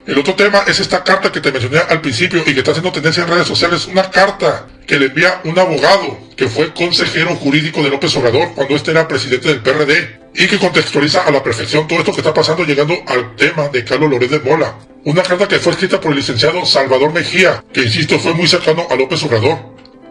El otro tema es esta carta que te mencioné al principio y que está haciendo tendencia en redes sociales. Una carta que le envía un abogado que fue consejero jurídico de López Obrador cuando este era presidente del PRD y que contextualiza a la perfección todo esto que está pasando, llegando al tema de Carlos Loret de Mola. Una carta que fue escrita por el licenciado Salvador Mejía, que insisto fue muy cercano a López Obrador.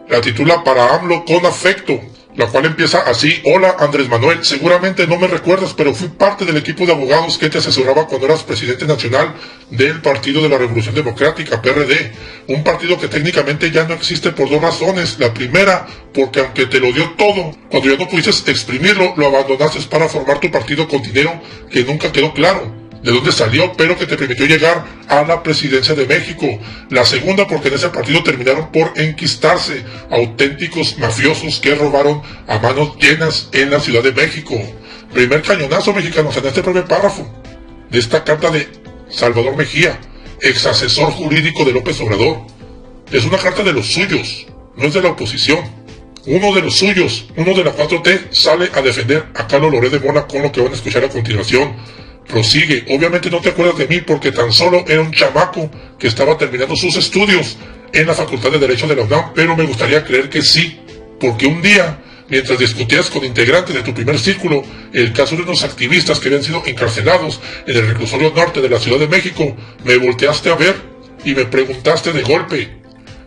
La titula Para AMLO con afecto, la cual empieza así: Hola Andrés Manuel, seguramente no me recuerdas, pero fui parte del equipo de abogados que te asesoraba cuando eras presidente nacional del Partido de la Revolución Democrática, PRD, un partido que técnicamente ya no existe por dos razones. La primera, porque aunque te lo dio todo, cuando ya no pudiste exprimirlo, lo abandonaste para formar tu partido con dinero que nunca quedó claro de dónde salió, pero que te permitió llegar a la presidencia de México. La segunda, porque en ese partido terminaron por enquistarse auténticos mafiosos que robaron a manos llenas en la Ciudad de México. Primer cañonazo, mexicanos, en este primer párrafo de esta carta de Salvador Mejía, ex asesor jurídico de López Obrador. Es una carta de los suyos, no es de la oposición. Uno de los suyos, uno de la 4T, sale a defender a Carlos Loret de Mola con lo que van a escuchar a continuación. Prosigue: obviamente no te acuerdas de mí porque tan solo era un chamaco que estaba terminando sus estudios en la Facultad de Derecho de la UNAM, pero me gustaría creer que sí, porque un día, mientras discutías con integrantes de tu primer círculo el caso de unos activistas que habían sido encarcelados en el reclusorio norte de la Ciudad de México, me volteaste a ver y me preguntaste de golpe: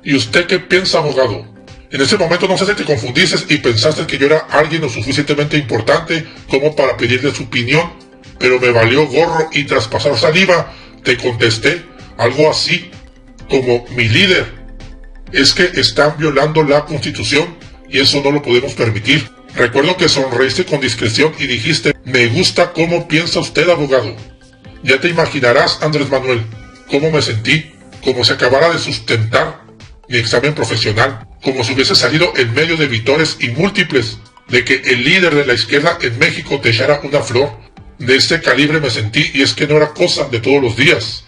¿y usted qué piensa, abogado? En ese momento no sé si te confundiste y pensaste que yo era alguien lo suficientemente importante como para pedirle su opinión, pero me valió gorro y tras pasar saliva te contesté algo así como: mi líder, es que están violando la Constitución y eso no lo podemos permitir. Recuerdo que sonreíste con discreción y dijiste: me gusta cómo piensa usted, abogado. Ya te imaginarás, Andrés Manuel, cómo me sentí, como si acabara de sustentar mi examen profesional, como si hubiese salido en medio de vitores y múltiples de que el líder de la izquierda en México te echara una flor. De este calibre me sentí, y es que no era cosa de todos los días.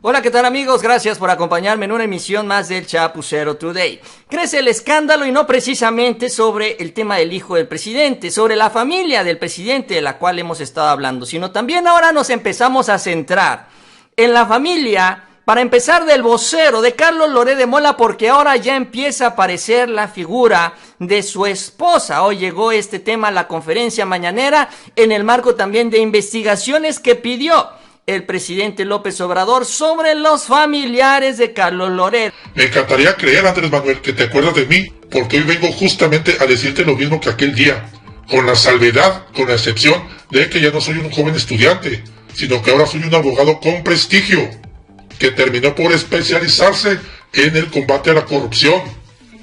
Hola, ¿qué tal, amigos? Gracias por acompañarme en una emisión más del Chapucero Today. Crece el escándalo y no precisamente sobre el tema del hijo del presidente, sobre la familia del presidente de la cual hemos estado hablando, sino también ahora nos empezamos a centrar en la familia, para empezar del vocero de Carlos Loret de Mola, porque ahora ya empieza a aparecer la figura de su esposa. Hoy llegó este tema a la conferencia mañanera en el marco también de investigaciones que pidió el presidente López Obrador sobre los familiares de Carlos Loret. Me encantaría creer, Andrés Manuel, que te acuerdas de mí, porque hoy vengo justamente a decirte lo mismo que aquel día, con la salvedad, con la excepción de que ya no soy un joven estudiante, sino que ahora soy un abogado con prestigio, que terminó por especializarse en el combate a la corrupción.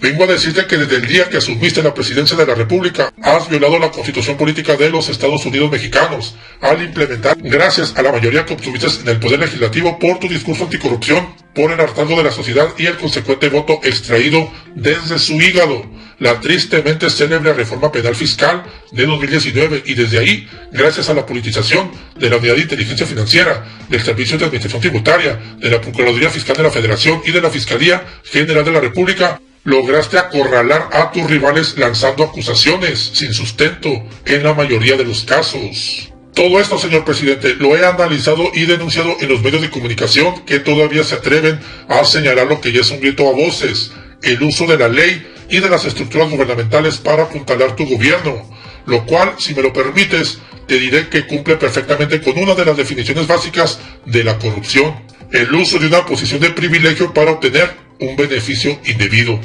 Vengo a decirte que desde el día que asumiste la presidencia de la República, has violado la Constitución Política de los Estados Unidos Mexicanos, al implementar, gracias a la mayoría que obtuviste en el Poder Legislativo por tu discurso anticorrupción, por el hartazgo de la sociedad y el consecuente voto extraído desde su hígado, la tristemente célebre reforma penal fiscal de 2019, y desde ahí, gracias a la politización de la Unidad de Inteligencia Financiera, del Servicio de Administración Tributaria, de la Procuraduría Fiscal de la Federación y de la Fiscalía General de la República, lograste acorralar a tus rivales lanzando acusaciones sin sustento en la mayoría de los casos. Todo esto, señor presidente, lo he analizado y denunciado en los medios de comunicación que todavía se atreven a señalar lo que ya es un grito a voces: el uso de la ley y de las estructuras gubernamentales para apuntalar tu gobierno, lo cual, si me lo permites, te diré que cumple perfectamente con una de las definiciones básicas de la corrupción: el uso de una posición de privilegio para obtener un beneficio indebido.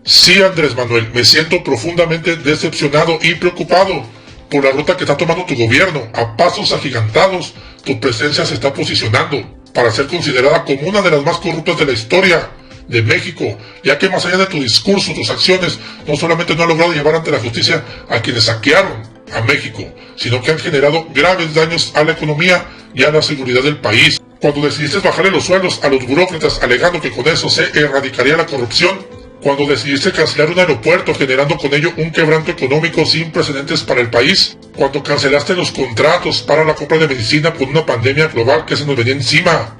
Sí, Andrés Manuel, me siento profundamente decepcionado y preocupado por la ruta que está tomando tu gobierno. A pasos agigantados, tu presencia se está posicionando para ser considerada como una de las más corruptas de la historia de México, ya que más allá de tu discurso, tus acciones no solamente no han logrado llevar ante la justicia a quienes saquearon a México, sino que han generado graves daños a la economía y a la seguridad del país. Cuando decidiste bajarle los sueldos a los burócratas alegando que con eso se erradicaría la corrupción, cuando decidiste cancelar un aeropuerto generando con ello un quebranto económico sin precedentes para el país, cuando cancelaste los contratos para la compra de medicina por una pandemia global que se nos venía encima,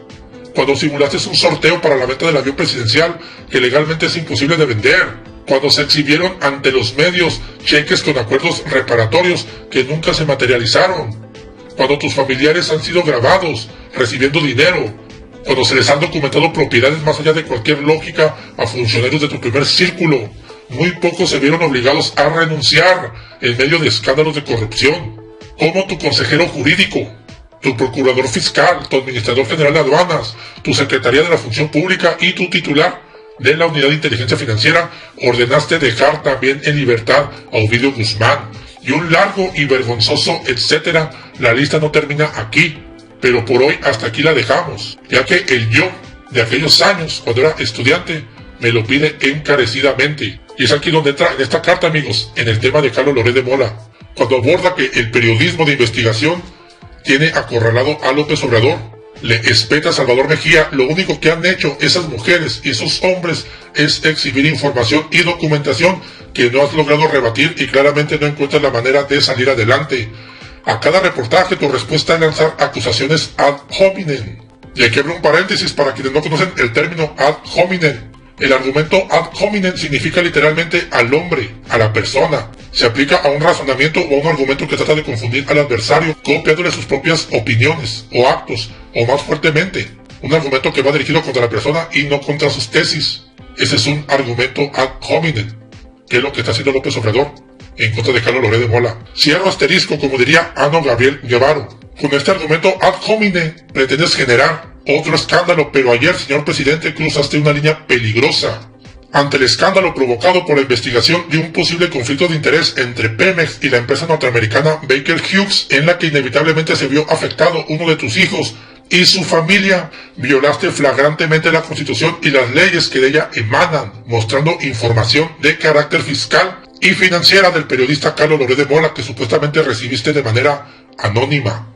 cuando simulaste un sorteo para la venta del avión presidencial que legalmente es imposible de vender, cuando se exhibieron ante los medios cheques con acuerdos reparatorios que nunca se materializaron, cuando tus familiares han sido grabados recibiendo dinero cuando se les han documentado propiedades más allá de cualquier lógica a funcionarios de tu primer círculo. Muy pocos se vieron obligados a renunciar en medio de escándalos de corrupción, como tu consejero jurídico, tu procurador fiscal, tu administrador general de aduanas, tu secretaría de la función pública y tu titular de la unidad de inteligencia financiera. Ordenaste dejar también en libertad a Ovidio Guzmán, y un largo y vergonzoso etcétera. La lista no termina aquí, pero por hoy hasta aquí la dejamos, ya que el yo de aquellos años, cuando era estudiante, me lo pide encarecidamente. Y es aquí donde entra en esta carta, amigos, en el tema de Carlos Loret de Mola, cuando aborda que el periodismo de investigación tiene acorralado a López Obrador. Le espeta a Salvador Mejía: lo único que han hecho esas mujeres y esos hombres es exhibir información y documentación que no has logrado rebatir y claramente no encuentras la manera de salir adelante. A cada reportaje tu respuesta es lanzar acusaciones ad hominem. Y aquí abro un paréntesis para quienes no conocen el término ad hominem. El argumento ad hominem significa literalmente al hombre, a la persona. Se aplica a un razonamiento o a un argumento que trata de confundir al adversario, copiándole sus propias opiniones o actos, o más fuertemente, un argumento que va dirigido contra la persona y no contra sus tesis. Ese es un argumento ad hominem, que es lo que está haciendo López Obrador en contra de Carlos Loret de Mola. Cierro asterisco, como diría Ano Gabriel Guevaro. Con este argumento ad hominem pretendes generar otro escándalo, pero ayer, señor presidente, cruzaste una línea peligrosa. Ante el escándalo provocado por la investigación de un posible conflicto de interés entre Pemex y la empresa norteamericana Baker Hughes, en la que inevitablemente se vio afectado uno de tus hijos y su familia, violaste flagrantemente la Constitución y las leyes que de ella emanan, mostrando información de carácter fiscal y financiera del periodista Carlos Loret de Mola que supuestamente recibiste de manera anónima.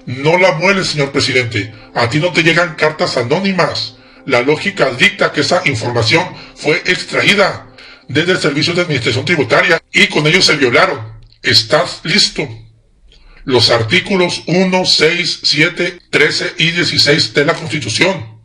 No la mueles, señor presidente. A ti no te llegan cartas anónimas. La lógica dicta que esa información fue extraída desde el Servicio de Administración Tributaria y con ello se violaron. ¿Estás listo? Los artículos 1, 6, 7, 13 y 16 de la Constitución.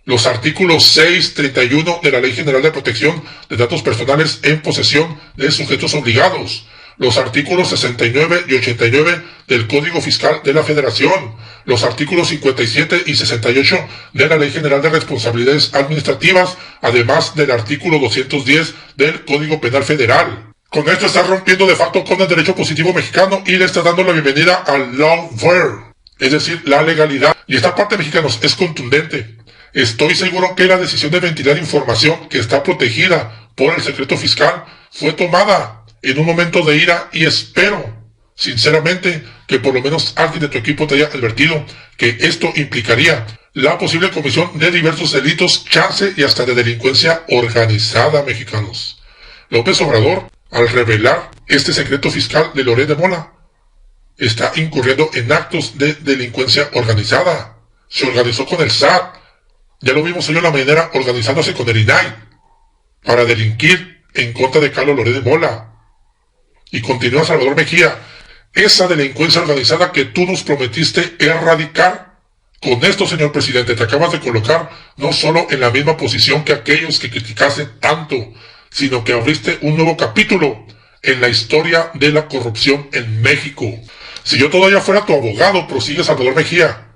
Los artículos 6, 31 de la Ley General de Protección de Datos Personales en posesión de sujetos obligados. Los artículos 69 y 89 del Código Fiscal de la Federación, los artículos 57 y 68 de la Ley General de Responsabilidades Administrativas, además del artículo 210 del Código Penal Federal. Con esto estás rompiendo de facto con el derecho positivo mexicano y le estás dando la bienvenida al lawfare, es decir, la legalidad. Y esta parte, mexicanos, es contundente. Estoy seguro que la decisión de ventilar información que está protegida por el secreto fiscal fue tomada en un momento de ira y espero, sinceramente, que por lo menos alguien de tu equipo te haya advertido que esto implicaría la posible comisión de diversos delitos, chance y hasta de delincuencia organizada, mexicanos. López Obrador, al revelar este secreto fiscal de Loret de Mola, está incurriendo en actos de delincuencia organizada. Se organizó con el SAT, ya lo vimos hoy en la mañanera organizándose con el INAI, para delinquir en contra de Carlos Loret de Mola. Y continúa Salvador Mejía: esa delincuencia organizada que tú nos prometiste erradicar. Con esto, señor presidente, te acabas de colocar no solo en la misma posición que aquellos que criticaste tanto, sino que abriste un nuevo capítulo en la historia de la corrupción en México. Si yo todavía fuera tu abogado, prosigue Salvador Mejía,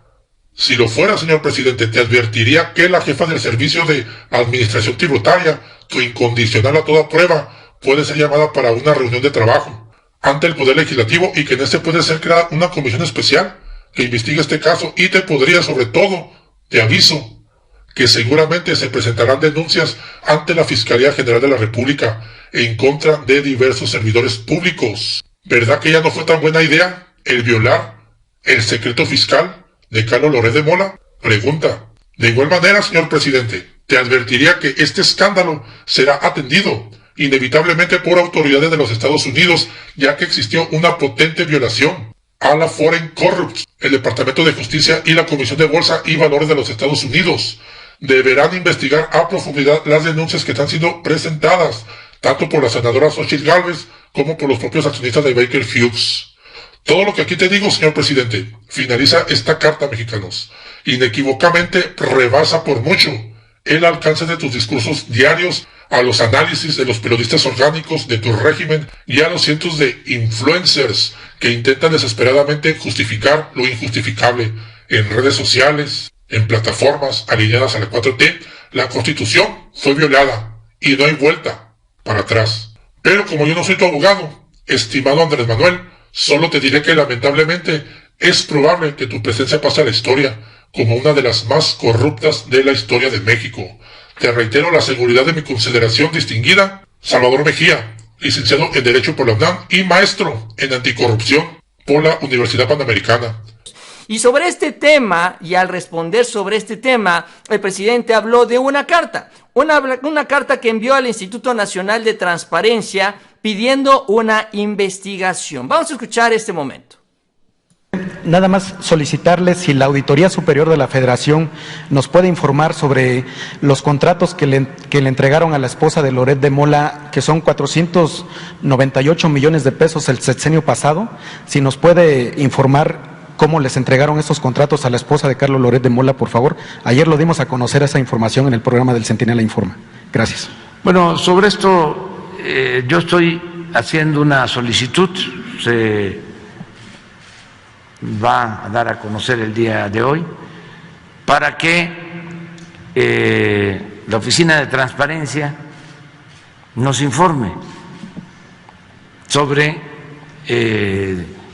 si lo fuera, señor presidente, te advertiría que la jefa del Servicio de Administración Tributaria, tu incondicional a toda prueba, puede ser llamada para una reunión de trabajo ante el Poder Legislativo y que en este puede ser creada una comisión especial que investigue este caso y te podría, sobre todo, te aviso, que seguramente se presentarán denuncias ante la Fiscalía General de la República en contra de diversos servidores públicos. ¿Verdad que ya no fue tan buena idea el violar el secreto fiscal de Carlos Loret de Mola? Pregunta. De igual manera, señor presidente, te advertiría que este escándalo será atendido inevitablemente por autoridades de los Estados Unidos, ya que existió una potente violación a la Foreign Corrupt. El Departamento de Justicia y la Comisión de Bolsa y Valores de los Estados Unidos deberán investigar a profundidad las denuncias que están siendo presentadas, tanto por la senadora Xochitl Gálvez como por los propios accionistas de Baker Hughes. Todo lo que aquí te digo, señor presidente, finaliza esta carta, mexicanos. Inequívocamente rebasa por mucho el alcance de tus discursos diarios, a los análisis de los periodistas orgánicos de tu régimen y a los cientos de influencers que intentan desesperadamente justificar lo injustificable en redes sociales, en plataformas alineadas a la 4T, la Constitución fue violada y no hay vuelta para atrás. Pero como yo no soy tu abogado, estimado Andrés Manuel, solo te diré que lamentablemente es probable que tu presencia pase a la historia como una de las más corruptas de la historia de México. Te reitero la seguridad de mi consideración distinguida, Salvador Mejía, licenciado en Derecho por la UNAM y maestro en Anticorrupción por la Universidad Panamericana. Y sobre este tema, y al responder sobre este tema, el presidente habló de una carta que envió al Instituto Nacional de Transparencia pidiendo una investigación. Vamos a escuchar este momento. Nada más solicitarles si la Auditoría Superior de la Federación nos puede informar sobre los contratos que le entregaron a la esposa de Loret de Mola, que son 498 millones de pesos el sexenio pasado. Si nos puede informar cómo les entregaron esos contratos a la esposa de Carlos Loret de Mola, por favor. Ayer lo dimos a conocer esa información en el programa del Centinela Informa. Gracias. Bueno, sobre esto yo estoy haciendo una solicitud. Se va a dar a conocer el día de hoy para que la Oficina de Transparencia nos informe sobre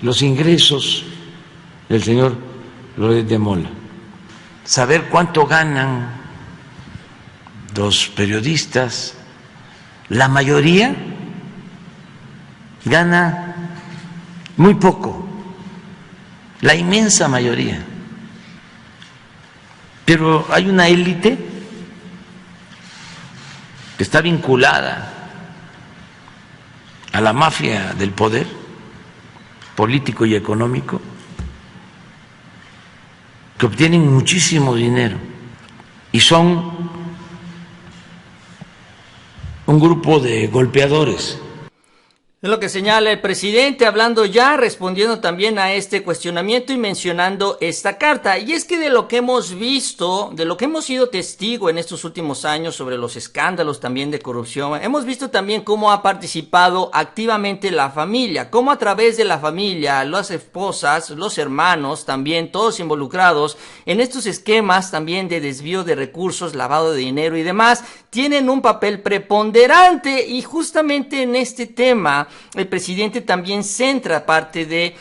los ingresos del señor Loret de Mola, saber cuánto ganan los periodistas. La mayoría gana muy poco, la inmensa mayoría, pero hay una élite que está vinculada a la mafia del poder político y económico, que obtienen muchísimo dinero y son un grupo de golpeadores. Es lo que señala el presidente, hablando ya, respondiendo también a este cuestionamiento y mencionando esta carta. Y es que de lo que hemos visto, de lo que hemos sido testigo en estos últimos años sobre los escándalos también de corrupción, hemos visto también cómo ha participado activamente la familia, cómo a través de la familia, las esposas, los hermanos también, todos involucrados en estos esquemas también de desvío de recursos, lavado de dinero y demás, tienen un papel preponderante. Y justamente en este tema el presidente también centra parte de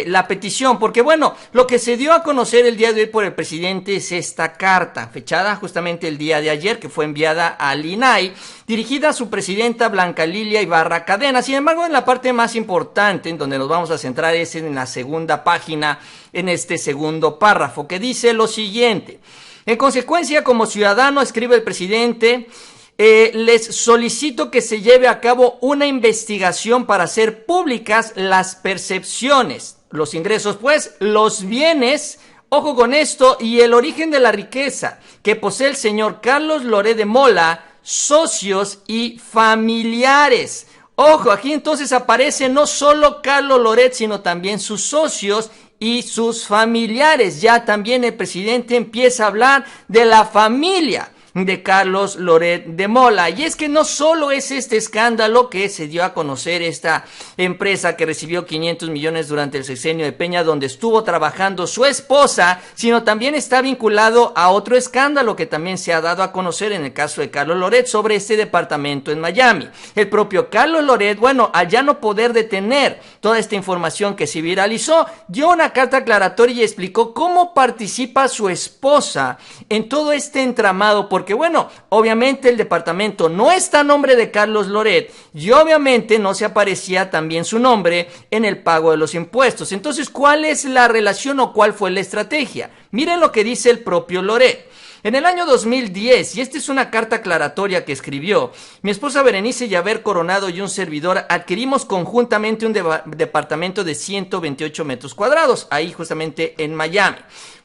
la petición, porque bueno, lo que se dio a conocer el día de hoy por el presidente es esta carta, fechada justamente el día de ayer, que fue enviada al INAI, dirigida a su presidenta Blanca Lilia Ibarra Cadena. Sin embargo, en la parte más importante, en donde nos vamos a centrar, es en la segunda página, en este segundo párrafo, que dice lo siguiente: en consecuencia, como ciudadano, escribe el presidente, les solicito que se lleve a cabo una investigación para hacer públicas las percepciones, los ingresos, pues, los bienes, ojo con esto, y el origen de la riqueza que posee el señor Carlos Loret de Mola, socios y familiares. Ojo, aquí entonces aparece no solo Carlos Loret, sino también sus socios y sus familiares. Ya también el presidente empieza a hablar de la familia de Carlos Loret de Mola. Y es que no solo es este escándalo que se dio a conocer, esta empresa que recibió 500 millones durante el sexenio de Peña, donde estuvo trabajando su esposa, sino también está vinculado a otro escándalo que también se ha dado a conocer en el caso de Carlos Loret sobre este departamento en Miami. El propio Carlos Loret, bueno, al ya no poder detener toda esta información que se viralizó, dio una carta aclaratoria y explicó cómo participa su esposa en todo este entramado, porque bueno, obviamente el departamento no está a nombre de Carlos Loret y obviamente no se aparecía también su nombre en el pago de los impuestos. Entonces, ¿cuál es la relación o cuál fue la estrategia? Miren lo que dice el propio Loret. En el año 2010, y esta es una carta aclaratoria que escribió, mi esposa Berenice Llaver Coronado y un servidor adquirimos conjuntamente un departamento de 128 metros cuadrados, ahí justamente en Miami.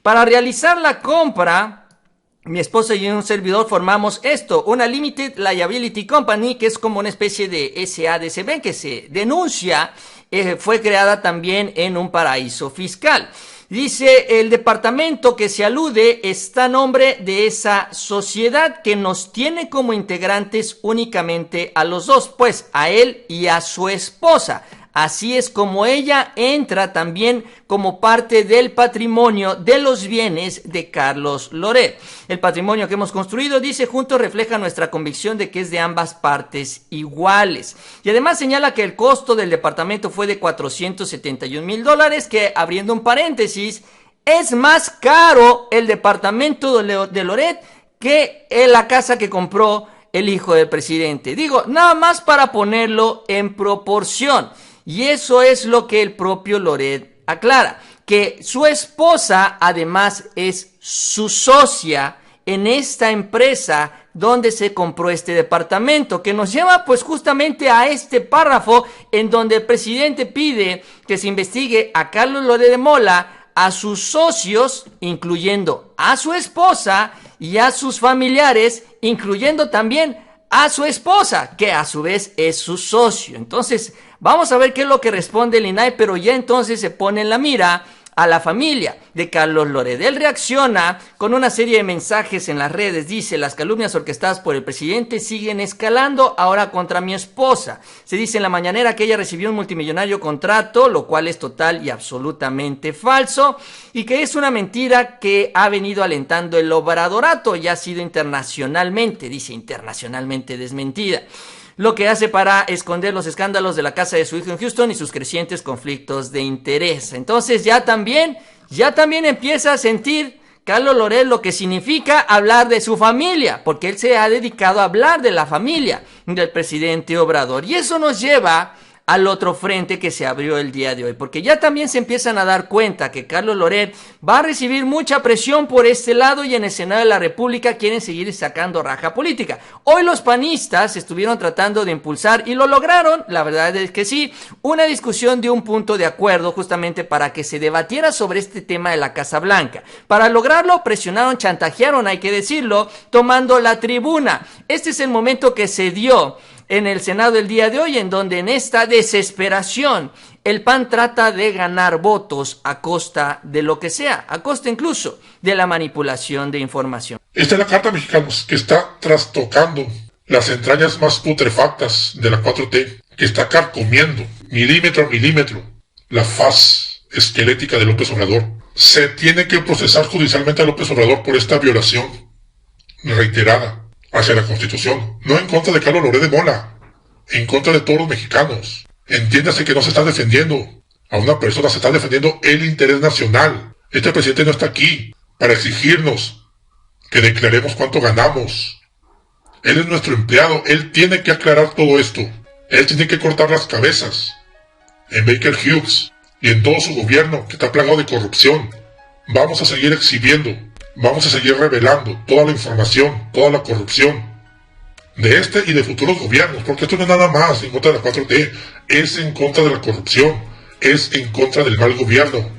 Para realizar la compra, mi esposa y un servidor formamos una Limited Liability Company, que es como una especie de SADCB que se denuncia, fue creada también en un paraíso fiscal. Dice, el departamento que se alude está a nombre de esa sociedad que nos tiene como integrantes únicamente a los dos, pues a él y a su esposa. Así es como ella entra también como parte del patrimonio de los bienes de Carlos Loret. El patrimonio que hemos construido, dice, juntos refleja nuestra convicción de que es de ambas partes iguales. Y además señala que el costo del departamento fue de $471,000, que, abriendo un paréntesis, es más caro el departamento de Loret que la casa que compró el hijo del presidente. Digo, nada más para ponerlo en proporción. Y eso es lo que el propio Loret aclara, que su esposa además es su socia en esta empresa donde se compró este departamento, que nos lleva pues justamente a este párrafo en donde el presidente pide que se investigue a Carlos Loret de Mola, a sus socios, incluyendo a su esposa, y a sus familiares, incluyendo también a su esposa, que a su vez es su socio. Entonces, vamos a ver qué es lo que responde el INAI, pero ya entonces se pone en la mira a la familia de Carlos Loret. Él reacciona con una serie de mensajes en las redes. Dice: las calumnias orquestadas por el presidente siguen escalando, ahora contra mi esposa. Se dice en la mañanera que ella recibió un multimillonario contrato, lo cual es total y absolutamente falso, y que es una mentira que ha venido alentando el obradorato y ha sido internacionalmente desmentida. Lo que hace para esconder los escándalos de la casa de su hijo en Houston y sus crecientes conflictos de interés. Entonces ya también empieza a sentir Carlos Loret lo que significa hablar de su familia, porque él se ha dedicado a hablar de la familia del presidente Obrador. Y eso nos lleva al otro frente que se abrió el día de hoy, porque ya también se empiezan a dar cuenta que Carlos Loret va a recibir mucha presión por este lado, y en el Senado de la República quieren seguir sacando raja política. Hoy los panistas estuvieron tratando de impulsar, y lo lograron, la verdad es que sí, una discusión de un punto de acuerdo justamente para que se debatiera sobre este tema de la Casa Blanca. Para lograrlo presionaron, chantajearon, hay que decirlo, tomando la tribuna. Este es el momento que se dio en el Senado el día de hoy, en donde en esta desesperación el PAN trata de ganar votos a costa de lo que sea, a costa incluso de la manipulación de información. Esta es la carta, mexicanos, que está trastocando las entrañas más putrefactas de la 4T, que está carcomiendo milímetro a milímetro la faz esquelética de López Obrador. Se tiene que procesar judicialmente a López Obrador por esta violación reiterada hacia la Constitución, no en contra de Carlos Loret de Mola, en contra de todos los mexicanos. Entiéndase que no se está defendiendo a una persona, se está defendiendo el interés nacional. Este presidente no está aquí para exigirnos que declaremos cuánto ganamos. Él es nuestro empleado, él tiene que aclarar todo esto. Él tiene que cortar las cabezas en Baker Hughes y en todo su gobierno, que está plagado de corrupción. Vamos a seguir exhibiendo, vamos a seguir revelando toda la información, toda la corrupción de este y de futuros gobiernos, porque esto no es nada más en contra de la 4T, es en contra de la corrupción, es en contra del mal gobierno.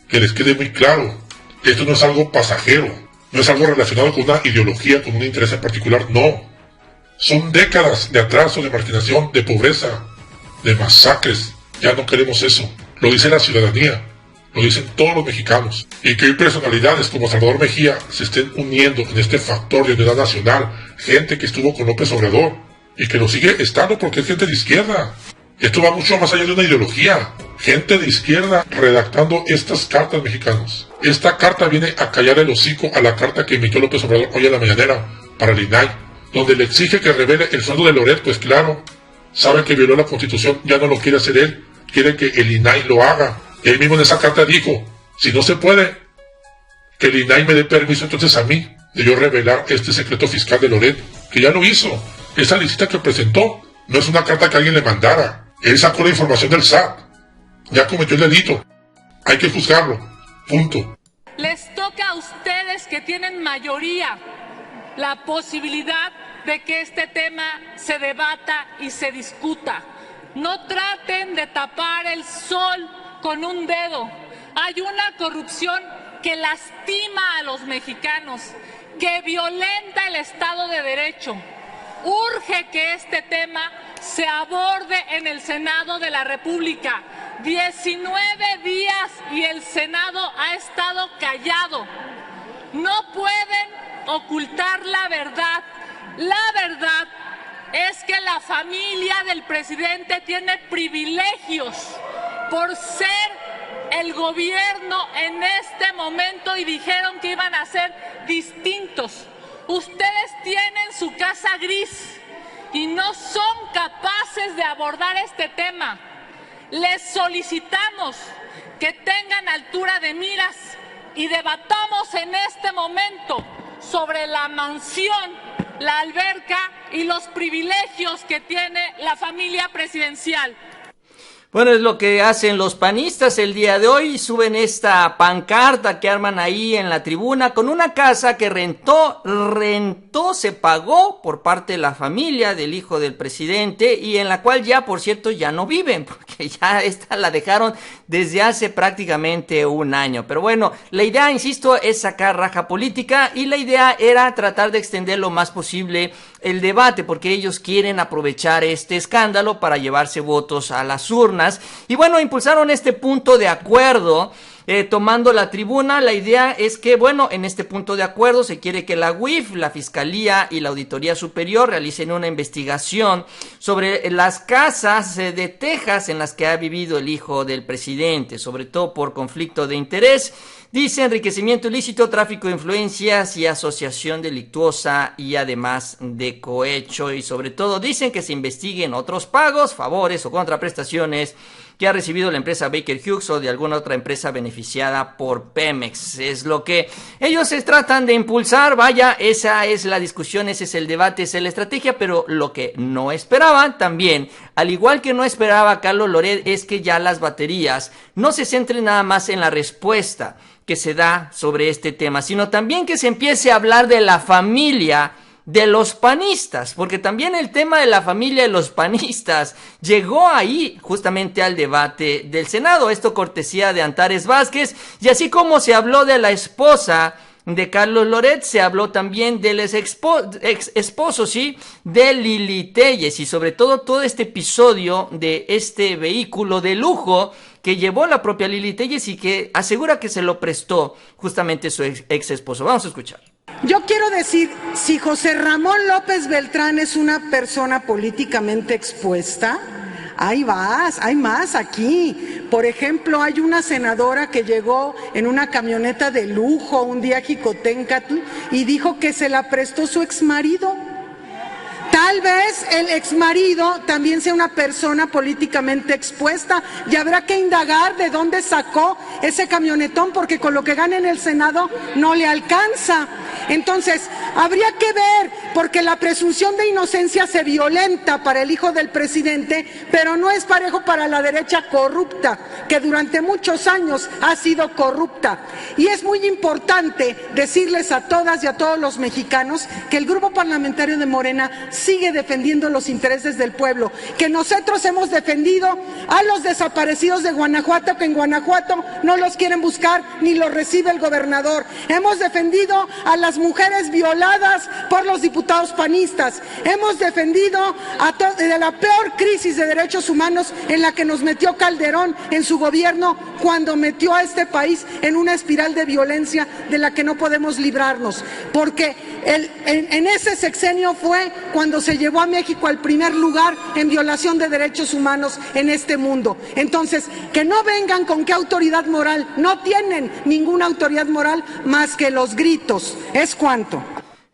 Que les quede muy claro, esto no es algo pasajero, no es algo relacionado con una ideología, con un interés en particular, no. Son décadas de atraso, de marginación, de pobreza, de masacres. Ya no queremos eso, lo dice la ciudadanía. Lo dicen todos los mexicanos. Y que hoy personalidades como Salvador Mejía se estén uniendo en este factor de unidad nacional. Gente que estuvo con López Obrador y que lo sigue estando porque es gente de izquierda. Esto va mucho más allá de una ideología. Gente de izquierda redactando estas cartas, mexicanos. Esta carta viene a callar el hocico a la carta que emitió López Obrador hoy a la mañanera para el INAI, donde le exige que revele el sueldo de Loret. Pues claro, sabe que violó la Constitución, ya no lo quiere hacer él, quiere que el INAI lo haga. Él mismo en esa carta dijo, si no se puede, que el INAI me dé permiso entonces a mí de yo revelar este secreto fiscal de Loret, que ya lo hizo. Esa lista que presentó no es una carta que alguien le mandara. Él sacó la información del SAT. Ya cometió el delito. Hay que juzgarlo. Punto. Les toca a ustedes, que tienen mayoría, la posibilidad de que este tema se debata y se discuta. No traten de tapar el sol con un dedo. Hay una corrupción que lastima a los mexicanos, que violenta el Estado de Derecho. Urge que este tema se aborde en el Senado de la República. 19 días y el Senado ha estado callado. No pueden ocultar la verdad. La verdad es es que la familia del presidente tiene privilegios por ser el gobierno en este momento y dijeron que iban a ser distintos. Ustedes tienen su casa gris y no son capaces de abordar este tema. Les solicitamos que tengan altura de miras y debatamos en este momento sobre la mansión, la alberca y los privilegios que tiene la familia presidencial. Bueno, es lo que hacen los panistas el día de hoy, suben esta pancarta que arman ahí en la tribuna con una casa que se pagó por parte de la familia del hijo del presidente y en la cual ya, por cierto, ya no viven, porque ya esta la dejaron desde hace prácticamente un año. Pero bueno, la idea, insisto, es sacar raja política y la idea era tratar de extender lo más posible el debate, porque ellos quieren aprovechar este escándalo para llevarse votos a las urnas. Y bueno, impulsaron este punto de acuerdo, tomando la tribuna. La idea es que, bueno, en este punto de acuerdo se quiere que la UIF, la Fiscalía y la Auditoría Superior realicen una investigación sobre las casas de Texas en las que ha vivido el hijo del presidente, sobre todo por conflicto de interés. Dice enriquecimiento ilícito, tráfico de influencias y asociación delictuosa y además de cohecho. Y sobre todo dicen que se investiguen otros pagos, favores o contraprestaciones que ha recibido la empresa Baker Hughes o de alguna otra empresa beneficiada por Pemex. Es lo que ellos se tratan de impulsar. Vaya, esa es la discusión, ese es el debate, esa es la estrategia, pero lo que no esperaban también, al igual que no esperaba Carlos Loret, es que ya las baterías no se centren nada más en la respuesta que se da sobre este tema, sino también que se empiece a hablar de la familia de los panistas, porque también el tema de la familia de los panistas llegó ahí justamente al debate del Senado, esto cortesía de Antares Vázquez, y así como se habló de la esposa de Carlos Loret, se habló también del ex esposo, sí, de Lili Téllez, y sobre todo este episodio de este vehículo de lujo que llevó la propia Lili Téllez y que asegura que se lo prestó justamente su ex esposo. Vamos a escuchar. Yo quiero decir, si José Ramón López Beltrán es una persona políticamente expuesta, hay más aquí. Por ejemplo, hay una senadora que llegó en una camioneta de lujo un día a Jicoténcatl y dijo que se la prestó su exmarido. Tal vez el exmarido también sea una persona políticamente expuesta y habrá que indagar de dónde sacó ese camionetón, porque con lo que gana en el Senado no le alcanza. Entonces, habría que ver, porque la presunción de inocencia se violenta para el hijo del presidente, pero no es parejo para la derecha corrupta, que durante muchos años ha sido corrupta. Y es muy importante decirles a todas y a todos los mexicanos que el grupo parlamentario de Morena sigue defendiendo los intereses del pueblo, que nosotros hemos defendido a los desaparecidos de Guanajuato, que en Guanajuato no los quieren buscar ni los recibe el gobernador. Hemos defendido a las mujeres violadas por los diputados panistas. Hemos defendido de la peor crisis de derechos humanos en la que nos metió Calderón en su gobierno, cuando metió a este país en una espiral de violencia de la que no podemos librarnos, porque en ese sexenio fue cuando se llevó a México al primer lugar en violación de derechos humanos en este mundo. Entonces, que no vengan con qué autoridad moral, no tienen ninguna autoridad moral más que los gritos. ¿Es cuánto?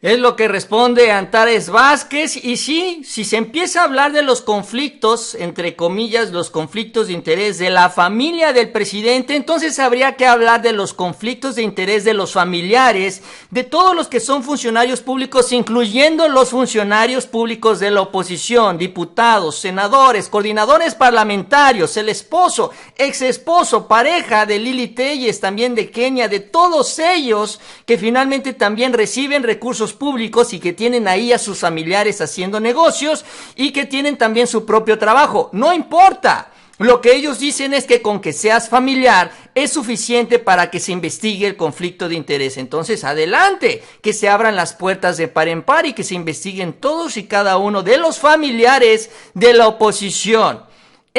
Es lo que responde Antares Vázquez. Y sí, si se empieza a hablar de los conflictos, entre comillas, los conflictos de interés de la familia del presidente, entonces habría que hablar de los conflictos de interés de los familiares, de todos los que son funcionarios públicos, incluyendo los funcionarios públicos de la oposición, diputados, senadores, coordinadores parlamentarios, el esposo, ex esposo, pareja de Lili Téllez, también de Kenia, de todos ellos que finalmente también reciben recursos públicos y que tienen ahí a sus familiares haciendo negocios y que tienen también su propio trabajo. No importa. Lo que ellos dicen es que con que seas familiar es suficiente para que se investigue el conflicto de interés. Entonces, adelante, que se abran las puertas de par en par y que se investiguen todos y cada uno de los familiares de la oposición.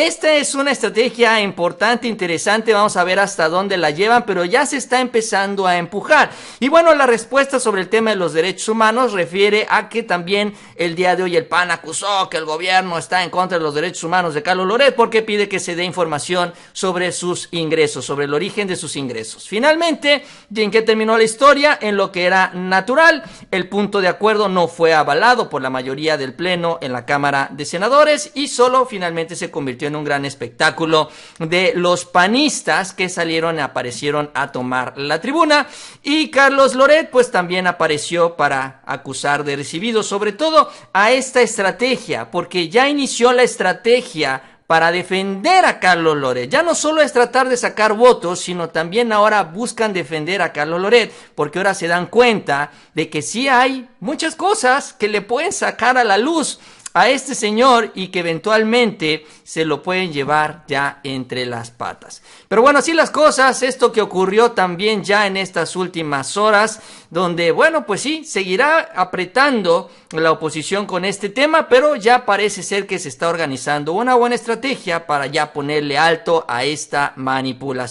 Esta es una estrategia importante, interesante, vamos a ver hasta dónde la llevan, pero ya se está empezando a empujar. Y bueno, la respuesta sobre el tema de los derechos humanos refiere a que también el día de hoy el PAN acusó que el gobierno está en contra de los derechos humanos de Carlos Loret porque pide que se dé información sobre sus ingresos, sobre el origen de sus ingresos. Finalmente, ¿en qué terminó la historia? En lo que era natural, el punto de acuerdo no fue avalado por la mayoría del Pleno en la Cámara de Senadores y solo finalmente se convirtió en un gran espectáculo de los panistas que aparecieron a tomar la tribuna, y Carlos Loret pues también apareció para acusar de recibido, sobre todo a esta estrategia, porque ya inició la estrategia para defender a Carlos Loret. Ya no solo es tratar de sacar votos, sino también ahora buscan defender a Carlos Loret, porque ahora se dan cuenta de que sí hay muchas cosas que le pueden sacar a la luz a este señor y que eventualmente se lo pueden llevar ya entre las patas. Pero bueno, así las cosas, esto que ocurrió también ya en estas últimas horas, donde bueno, pues sí, seguirá apretando la oposición con este tema, pero ya parece ser que se está organizando una buena estrategia para ya ponerle alto a esta manipulación.